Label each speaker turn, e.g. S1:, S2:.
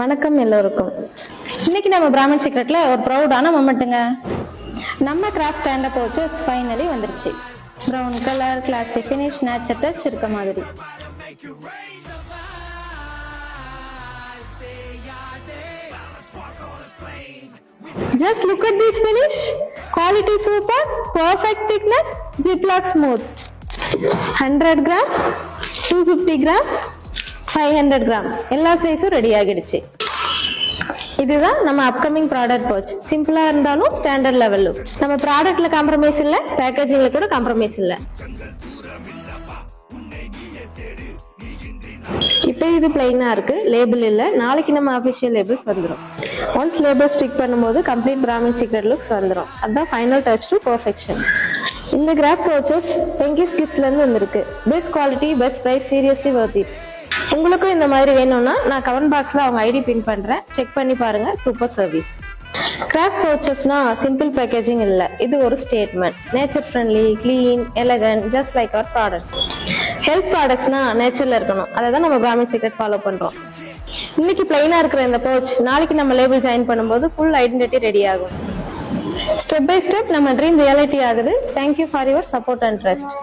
S1: வணக்கம் எல்லோருக்கும். இன்னைக்கு நம்ம பிராமின் சீக்ரெட்ல ஒரு ப்ரௌடான மொமெண்ட்டுங்க. நம்ம கிராஃப்ட் ஸ்டாண்ட் அப் வச்சு ஃபைனலி வந்துருச்சு. Brown colour, classy finish, nature touch இருக்க மாதிரி. Just look at this finish. Quality super, perfect thickness, ziplock smooth. 100 gram, 250 gram, 500 gram எல்லா சைஸும் ரெடி ஆகிடுச்சு. இதுதான் நம்ம அப்கமிங் ப்ராடக்ட் பர்ச். சிம்பிளா இருந்தாலும் ஸ்டாண்டர்ட் லெவலும். நம்ம ப்ராடக்ட்ல காம்ப்ரமைஸ் இல்ல, பேக்கேஜிங்ல கூட காம்ப்ரமைஸ் இல்ல. இப்போ இது பிளைனா இருக்கு, லேபிள் இல்ல. நாளைக்கு நம்ம அபிஷியல் லேபிள்ஸ் வந்துடும். ஒன்ஸ் லேபிள் ஸ்டிக் பண்ணும்போது கம்ப்ளீட் பிராமின் சீக்ரெட் லுக்ஸ் வந்துடும். அதுதான் ஃபைனல் டச் டு பெர்ஃபெக்ஷன். இந்த கிராஃப்ட் பர்ச்சேஸ் பெங்கிஸ் கிஃப்ட்ஸ்ல இருந்து வந்திருக்கு. Best quality, best price, seriously worth it. உங்களுக்கும் இந்த மாதிரி வேணும்னா நான் கமெண்ட் பாக்ஸ்ல அவங்க ஐடி பின் பண்றேன், செக் பண்ணி பாருங்க. Super service. கிராஃப்ட் பர்ச்சேஸ்னா சிம்பிள் பேக்கேஜிங் இல்ல, இது ஒரு statement. Nature friendly, clean, elegant, just like our products. Health ப்ராடக்ட்ஸ்னா நேச்சர்ல இருக்கணும், அதை தான் நம்ம பிராமின் சீக்ரெட் ஃபாலோ பண்றோம். இன்னைக்கு பிளைனா இருக்கிற இந்த பர்ச் நாளைக்கு நம்ம லேபிள் ஜாயின் பண்ணும்போது ஃபுல் ஐடென்டிட்டி ரெடி ஆகும். ஸ்டெப் பை ஸ்டெப் நம்ம ட்ரீம் ரியாலிட்டி ஆகுது. Thank you for your support and trust.